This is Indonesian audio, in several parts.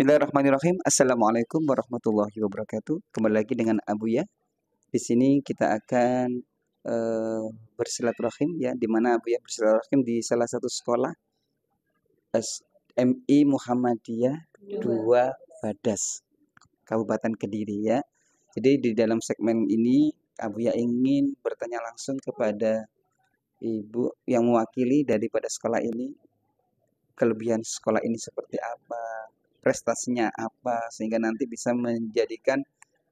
Bismillahirrahmanirrahim. Assalamualaikum warahmatullahi wabarakatuh. Kembali lagi dengan Abuya. Di sini kita akan bersilaturahim ya, di mana Abuya bersilaturahim di salah satu sekolah SMI Muhammadiyah 2 Badas, Kabupaten Kediri ya. Jadi di dalam segmen ini Abuya ingin bertanya langsung kepada Ibu yang mewakili daripada sekolah ini, kelebihan sekolah ini seperti apa, prestasinya apa, sehingga nanti bisa menjadikan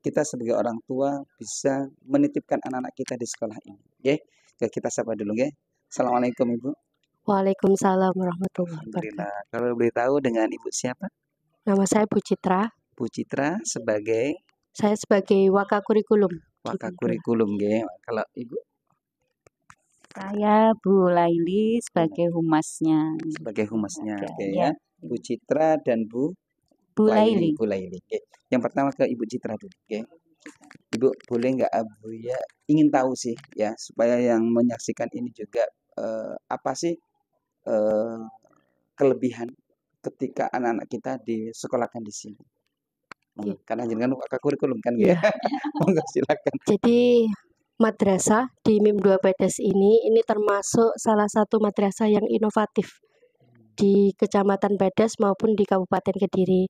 kita sebagai orang tua bisa menitipkan anak-anak kita di sekolah ini. Oke, kita sapa dulu ya. Assalamualaikum Ibu. Waalaikumsalam warahmatullahi wabarakatuh. Alhamdulillah. Kalau boleh tahu dengan Ibu siapa? Nama saya Bu Citra. Bu Citra sebagai? Saya sebagai Wakakurikulum. Wakakurikulum ya. Kalau Ibu? Saya Bu Laili sebagai humasnya. Sebagai humasnya, oke ya. Bu Citra dan Bu Laili. Bu Laili. Oke. Yang pertama ke Ibu Citra dulu. Oke. Ibu boleh nggak Abuya ingin tahu sih ya, supaya yang menyaksikan ini juga apa sih kelebihan ketika anak-anak kita disekolahkan di sini? Karena jenengan Wakakurikulum kan ya. Monggo silakan. Jadi madrasah di MIM 2 Badas ini termasuk salah satu madrasah yang inovatif di Kecamatan Badas maupun di Kabupaten Kediri.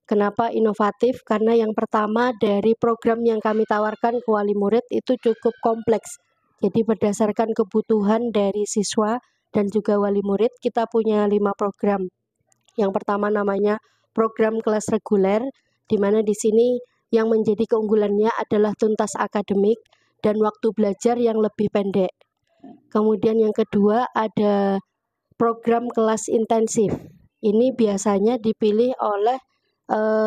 Kenapa inovatif? Karena yang pertama dari program yang kami tawarkan ke wali murid itu cukup kompleks. Jadi berdasarkan kebutuhan dari siswa dan juga wali murid, kita punya 5 program. Yang pertama namanya program kelas reguler, di mana di sini yang menjadi keunggulannya adalah tuntas akademik dan waktu belajar yang lebih pendek. Kemudian yang kedua ada program kelas intensif. Ini biasanya dipilih oleh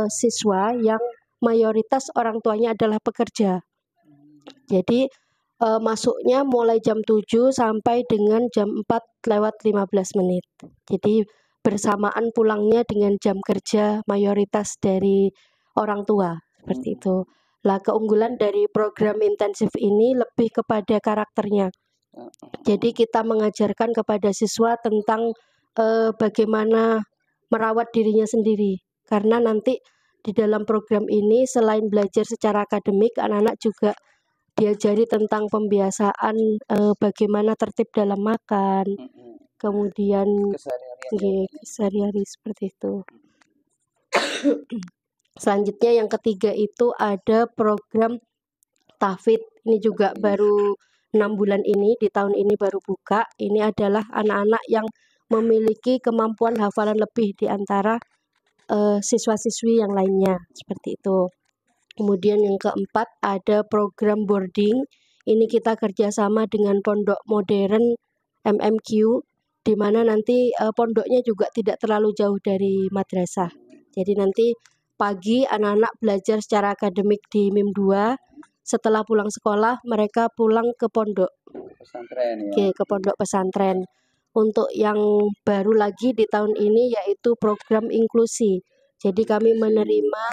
siswa yang mayoritas orang tuanya adalah pekerja. Jadi masuknya mulai jam 7 sampai dengan jam 4:15. Jadi bersamaan pulangnya dengan jam kerja mayoritas dari orang tua, seperti itu. Lah keunggulan dari program intensif ini lebih kepada karakternya. Jadi kita mengajarkan kepada siswa tentang bagaimana merawat dirinya sendiri. Karena nanti di dalam program ini selain belajar secara akademik, anak-anak juga diajari tentang pembiasaan bagaimana tertib dalam makan, kemudian sehari-hari seperti itu. Selanjutnya yang ketiga itu ada program tahfidz. Ini juga baru 6 bulan ini, di tahun ini baru buka. Ini adalah anak-anak yang memiliki kemampuan hafalan lebih di antara siswa-siswi yang lainnya, seperti itu. Kemudian yang keempat ada program boarding. Ini kita kerjasama dengan pondok modern MMQ, di mana nanti pondoknya juga tidak terlalu jauh dari madrasah. Jadi nanti pagi anak-anak belajar secara akademik di MIM 2, setelah pulang sekolah mereka pulang ke pondok pesantren ya. Ke pondok pesantren. Untuk yang baru lagi di tahun ini yaitu program inklusi. Jadi kami menerima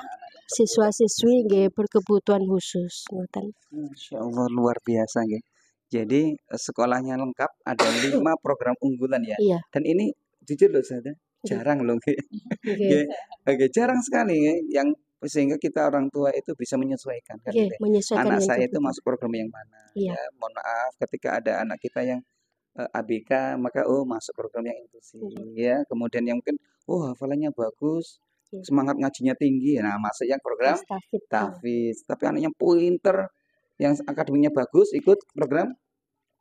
siswa-siswi berkebutuhan khusus. Masya Allah, luar biasa ya. Jadi sekolahnya lengkap, ada 5 program unggulan ya. Iya. Dan ini jujur loh saya jarang loh. Oke, jarang sekali ya, yang sehingga kita orang tua itu bisa menyesuaikan kan. Menyesuaikan anak saya itu masuk program yang mana. Iya. Ya, mohon maaf ketika ada anak kita yang ABK maka masuk program yang inklusi ya. Kemudian yang mungkin hafalannya bagus, semangat ngajinya tinggi, nah masuk yang program tahfidz. Tapi anaknya pinter, yang akademinya bagus ikut program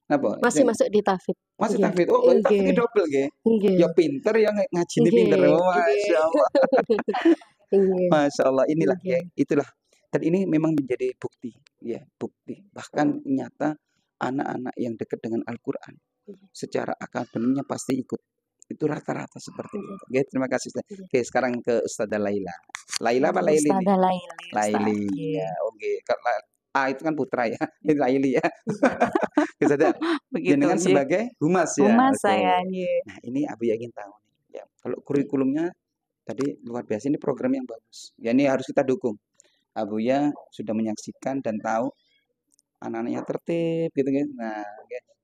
apa? Masih masuk di tahfidz. Masih tahfidz. Tahfidz double nggih. Ya pinter ya ngaji pinter. Masya Allah. Masya Allah, inilah ya, itulah. Dan ini memang menjadi bukti ya, bukti. Bahkan nyata anak-anak yang dekat dengan Al-Qur'an secara akademiknya pasti ikut. Itu rata-rata seperti itu. Oke, terima kasih. Oke, sekarang ke Ustazah Laila. Laila apa Laili? Ustazah Laili. Ya, oke. Itu kan putra ya. Ini Laili ya. Ustazah, jenengan sebagai humas ya. Humas saya. Nah, ini Abuya ingin tahu nih. Ya, kalau kurikulumnya tadi luar biasa, ini program yang bagus. Ya, ini harus kita dukung. Abuya sudah menyaksikan dan tahu anak-anaknya tertib gitu kan.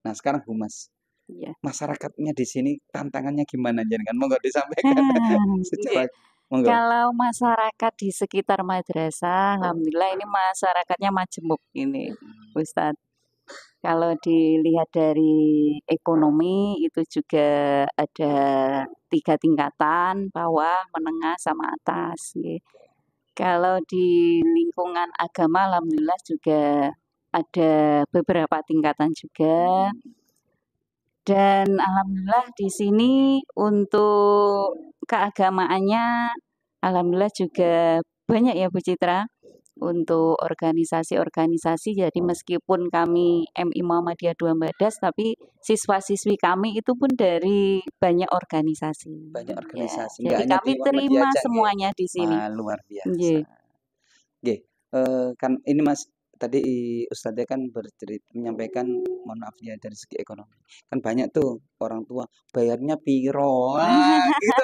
Nah, sekarang humas. Ya. Masyarakatnya di sini tantangannya gimana jenengan? Monggo disampaikan secara Monggo. Kalau masyarakat di sekitar madrasah, alhamdulillah ini masyarakatnya majemuk ini, Ustadz. Kalau dilihat dari ekonomi itu juga ada 3 tingkatan, bawah, menengah, sama atas. Nggih. Kalau di lingkungan agama, alhamdulillah juga ada beberapa tingkatan juga. Dan alhamdulillah di sini untuk keagamaannya, alhamdulillah juga banyak ya Bu Citra. Untuk organisasi-organisasi, jadi meskipun kami MI Muhammadiyah 2 Badas, tapi siswa-siswi kami itu pun dari banyak organisasi. Banyak Ya, organisasi, jadi nggak hanya kami di Muhammadiyah terima aja nggih. semuanya di sini. Wah, luar biasa. Nggih. Nggih, kan ini Mas tadi Ustadznya kan menyampaikan, mohon maaf ya dari segi ekonomi. Kan banyak tuh orang tua bayarnya piro. Wah, gitu.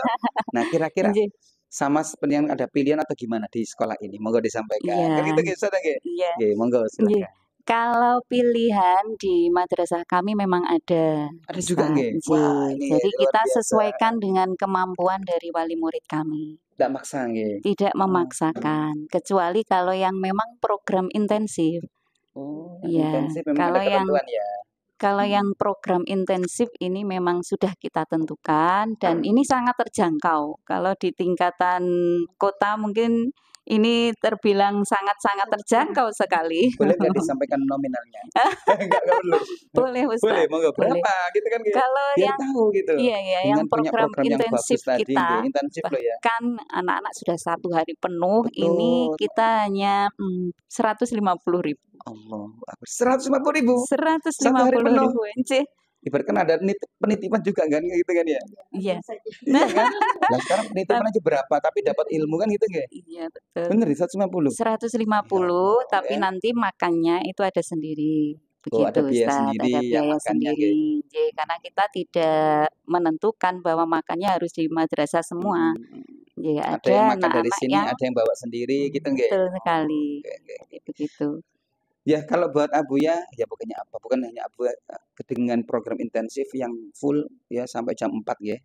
Nah, kira-kira Nggih. sama seperti yang ada pilihan atau gimana di sekolah ini? Monggo disampaikan. Iya. Kan gitu nggih Ustadz nggih? Iya. Nggih, monggo Nggih. silakan. Kalau pilihan di madrasah kami memang ada, Ada juga Ustadz. nggih. Wah, Nggih. ini Jadi luar kita biasa. sesuaikan dengan kemampuan dari wali murid kami. Nggak maksa nggih. Tidak memaksakan, kecuali kalau yang memang program intensif. Oh, Iya, intensif memang ada kalau yang ketentuan ya. kalau yang program intensif ini memang sudah kita tentukan dan ini sangat terjangkau. Kalau di tingkatan kota mungkin ini terbilang sangat-sangat terjangkau sekali. Boleh nggak disampaikan nominalnya? Nggak perlu. Boleh Boleh, Ustadz, monggo. boleh. Berapa gitu kan nggih? Kalau Biar yang tahu gitu. iya yang Dengan punya program program yang intensif bagus tadi kita, nggih, intensif loh ya. bahkan anak-anak sudah 1 hari penuh, ini Betul. kita hanya 150.000. Allahu Akbar. 150.000 1 hari 150.000 penuh. Nggih. Ibaratkan ada penitipan juga kan gitu kan ya. Iya. Iya kan? Lah sekarang penitipan aja berapa tapi dapat ilmu kan gitu nggih. Iya betul. Bener 150. 150, Ya, tapi ya. nanti makannya itu ada sendiri. Oh, ada Begitu biaya Ustadz, sendiri ada yang biaya makannya nggih. sendiri. Nggih, karena kita tidak menentukan bahwa makannya harus di madrasah semua. Nggih, Ada yang ada makan dari anak-anak sini, yang ada yang bawa sendiri gitu nggih. betul sekali. Oke, oke. Jadi begitu. Ya kalau buat Abuya ya pokoknya apa bukan hanya Abuya dengan program intensif yang full ya sampai jam 4 ya.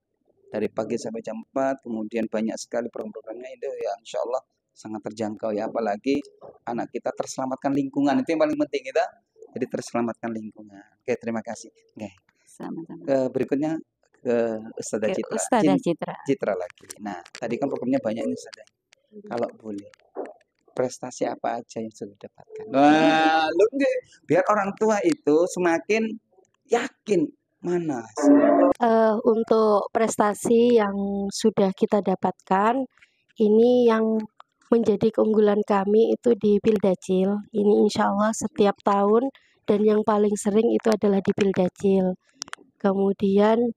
Dari pagi sampai jam 4 kemudian banyak sekali program-programnya itu ya insya Allah sangat terjangkau ya apalagi anak kita terselamatkan lingkungan itu yang paling penting kita jadi terselamatkan lingkungan. Oke terima kasih. Oke. Sama-sama. Berikutnya ke Ustazah Ke Citra. Ustazah Citra. Citra lagi. Nah tadi kan programnya banyak ini Ustazah. Kalau boleh prestasi apa aja yang sudah didapatkan. Wah, lu biar orang tua itu semakin yakin mana hasilnya. Untuk prestasi yang sudah kita dapatkan, ini yang menjadi keunggulan kami itu di Pildacil. Ini insya Allah setiap tahun dan yang paling sering itu adalah di Pildacil. Kemudian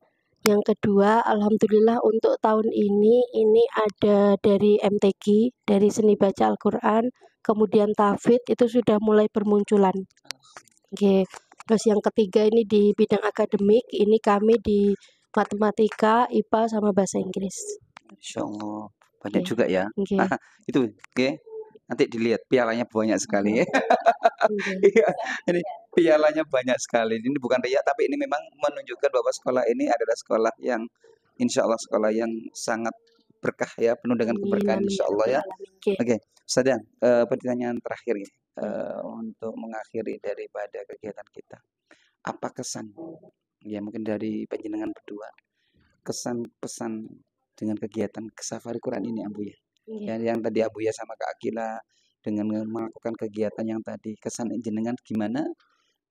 yang kedua, alhamdulillah untuk tahun ini ada dari MTQ, dari seni baca Al-Quran, kemudian tahfidz itu sudah mulai bermunculan. Oke. Terus yang ketiga ini di bidang akademik, ini kami di matematika, IPA sama bahasa Inggris. Insya Allah banyak Oke. juga ya. Oke. Itu oke. Nanti dilihat pialanya banyak sekali. Oke. Iya, ini pialanya banyak sekali. Ini bukan riak tapi ini memang menunjukkan bahwa sekolah ini adalah sekolah yang insya Allah sekolah yang sangat berkah ya, penuh dengan keberkahan insya Allah ya. Oke, Ustazah, pertanyaan terakhir ya, untuk mengakhiri daripada kegiatan kita. Apa kesan ya mungkin dari panjenengan berdua kesan pesan dengan kegiatan Safari Quran ini Abu ya? Ya, yang tadi Abu ya sama Kak Akila dengan melakukan kegiatan yang tadi kesan jenengan gimana?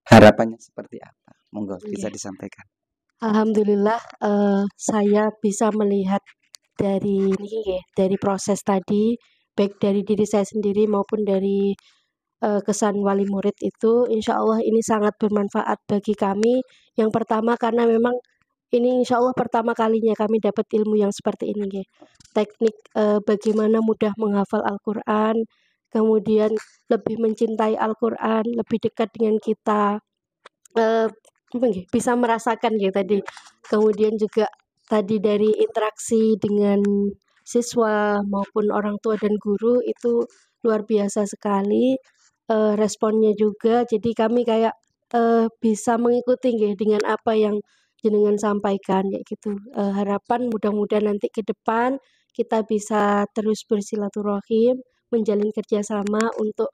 Harapannya seperti apa? Monggo bisa disampaikan. Alhamdulillah saya bisa melihat dari proses tadi baik dari diri saya sendiri maupun dari kesan wali murid itu insya Allah ini sangat bermanfaat bagi kami. Yang pertama karena memang ini insya Allah pertama kalinya kami dapat ilmu yang seperti ini. Teknik bagaimana mudah menghafal Al-Quran, kemudian lebih mencintai Al-Quran, lebih dekat dengan kita, bisa merasakan gitu tadi. Kemudian juga tadi dari interaksi dengan siswa maupun orang tua dan guru itu luar biasa sekali. Responnya juga jadi kami kayak bisa mengikuti dengan apa yang jenengan sampaikan kayak gitu. Harapan mudah-mudahan nanti ke depan kita bisa terus bersilaturahim, menjalin kerjasama untuk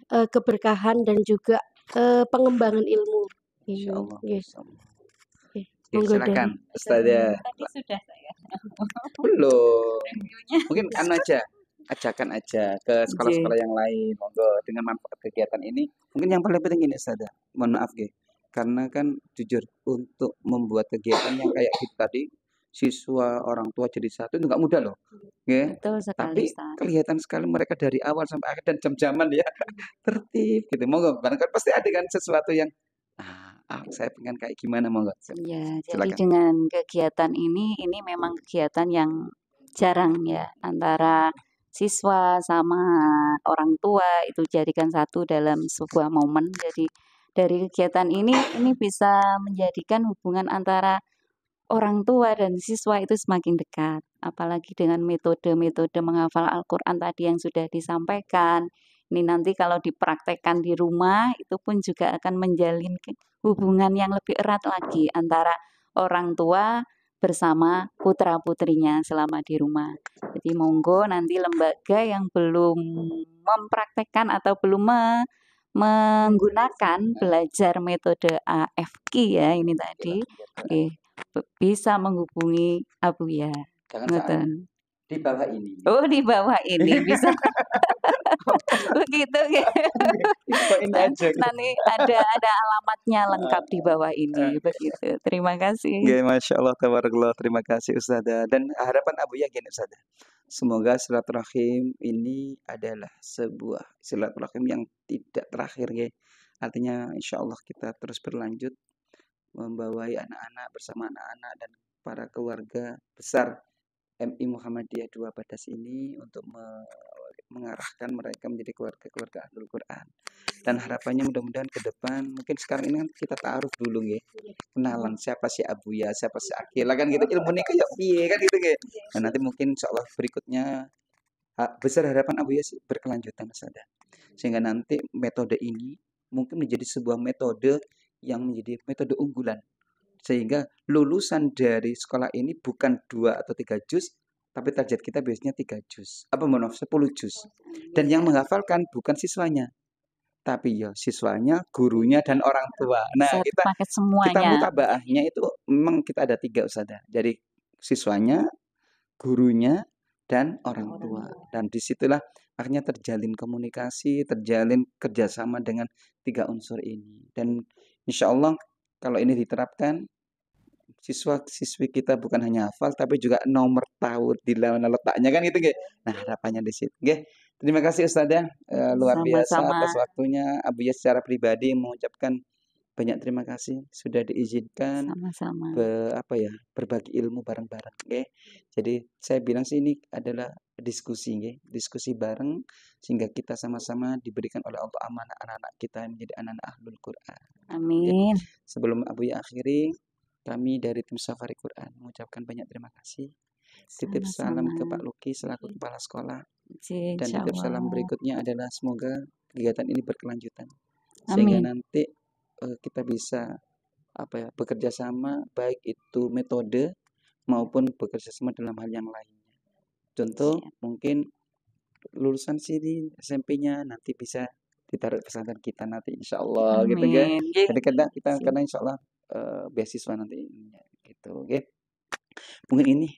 keberkahan dan juga pengembangan ilmu. Insyaallah. Nggih. Insyaallah. Oke, Oke, monggo silakan dari Ustazah. Tadi sudah saya. Belum. Reviewnya. Mungkin aja, ajakan aja ke sekolah-sekolah yang lain. Monggo dengan manfaat kegiatan ini. Mungkin yang paling penting ini Ustazah. Mohon maaf Ge. Karena kan jujur untuk membuat kegiatan yang kayak gitu tadi, siswa orang tua jadi satu itu nggak mudah loh. Ge. Betul sekali, Tapi Ustaz. kelihatan sekali mereka dari awal sampai akhir dan jam-jaman ya tertib gitu. Monggo, barangkali pasti ada kan sesuatu yang saya pengen kayak gimana, monggo. Ya, jadi Silakan. dengan kegiatan ini memang kegiatan yang jarang ya antara siswa sama orang tua itu jadikan satu dalam sebuah momen. Jadi dari kegiatan ini bisa menjadikan hubungan antara orang tua dan siswa itu semakin dekat. Apalagi dengan metode-metode menghafal Al-Quran tadi yang sudah disampaikan. Ini nanti kalau dipraktekkan di rumah itu pun juga akan menjalin hubungan yang lebih erat lagi antara orang tua bersama putra-putrinya selama di rumah. Jadi monggo nanti lembaga yang belum mempraktekkan atau belum menggunakan belajar metode AFQ ya ini tadi, bisa menghubungi Abuya. Jangan salah. Ngoten. Di bawah ini. Oh, di bawah ini bisa. Begitu ya. Nanti ada alamatnya lengkap di bawah ini begitu. Terima kasih. Oke, Masya Allah, tabarakallah. Terima kasih Ustazah. Dan harapan Abuya gini Ustazah. Semoga silaturahim ini adalah sebuah silaturahim yang tidak terakhir ya. Artinya insya Allah kita terus berlanjut membawai anak-anak bersama anak-anak dan para keluarga besar MI Muhammadiyah 2 Badas ini untuk mengarahkan mereka menjadi keluarga-keluarga Ahlul Quran. Dan harapannya mudah-mudahan ke depan, mungkin sekarang ini kan kita ta'aruf dulu ya. Kenalan siapa si Abuya, siapa si Akil, kan gitu, ilmu ini kayak piye kan gitu ya. Nah nanti mungkin insya Allah berikutnya besar harapan Abuya sih berkelanjutan saja. Sehingga nanti metode ini mungkin menjadi sebuah metode yang menjadi metode unggulan. Sehingga lulusan dari sekolah ini bukan 2 atau 3 juz, tapi target kita biasanya 3 juz. 10 juz. Dan yang menghafalkan bukan siswanya, tapi ya siswanya, gurunya, dan orang tua. Nah, kita mutabaahnya itu memang kita ada 3 Ustazah. Jadi siswanya, gurunya, dan orang tua. Dan disitulah akhirnya terjalin komunikasi, terjalin kerjasama dengan 3 unsur ini. Dan insya Allah kalau ini diterapkan, siswa-siswi kita bukan hanya hafal tapi juga nomor tahu di mana letaknya kan gitu nggih. Nah, harapannya di situ nggih. Terima kasih Ustazah, luar biasa atas waktunya. Abuya secara pribadi mengucapkan banyak terima kasih sudah diizinkan berbagi ilmu bareng-bareng nggih. Jadi saya bilang sih ini adalah diskusi nggih, diskusi bareng sehingga kita sama-sama diberikan oleh Allah amanah anak-anak kita menjadi anak-anak Ahlul Quran. Amin. Sebelum Abuya akhiri, kami dari tim Safari Quran mengucapkan banyak terima kasih. Titip salam ke Pak Luki selaku kepala sekolah. Dan titip salam berikutnya adalah semoga kegiatan ini berkelanjutan. Sehingga nanti kita bisa bekerja sama baik itu metode maupun bekerja sama dalam hal yang lainnya. Contoh mungkin lulusan sini SMP-nya nanti bisa ditaruh pesantren kita nanti insya Allah gitu kan. Jadi kita karena insya Allah beasiswa nanti gitu nggih. Mungkin ini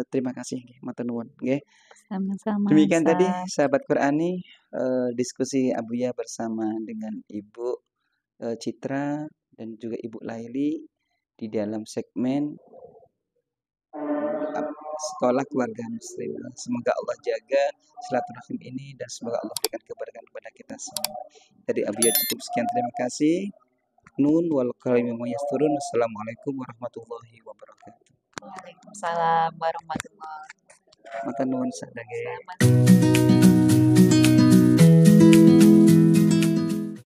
terima kasih nggih matur nuwun nggih. Sama-sama. Demikian tadi sahabat Qurani diskusi Abuya bersama dengan Ibu Citra dan juga Ibu Laili di dalam segmen Sekolah Keluarga Muslim. Semoga Allah jaga silaturahim ini dan semoga Allah berikan keberkahan kepada kita semua. Dari Abuya cukup sekian, terima kasih. Nun wal qalami ma yasturun. Assalamualaikum warahmatullahi wabarakatuh. Waalaikumsalam warahmatullahi wabarakatuh. Matur nuwun sadaya.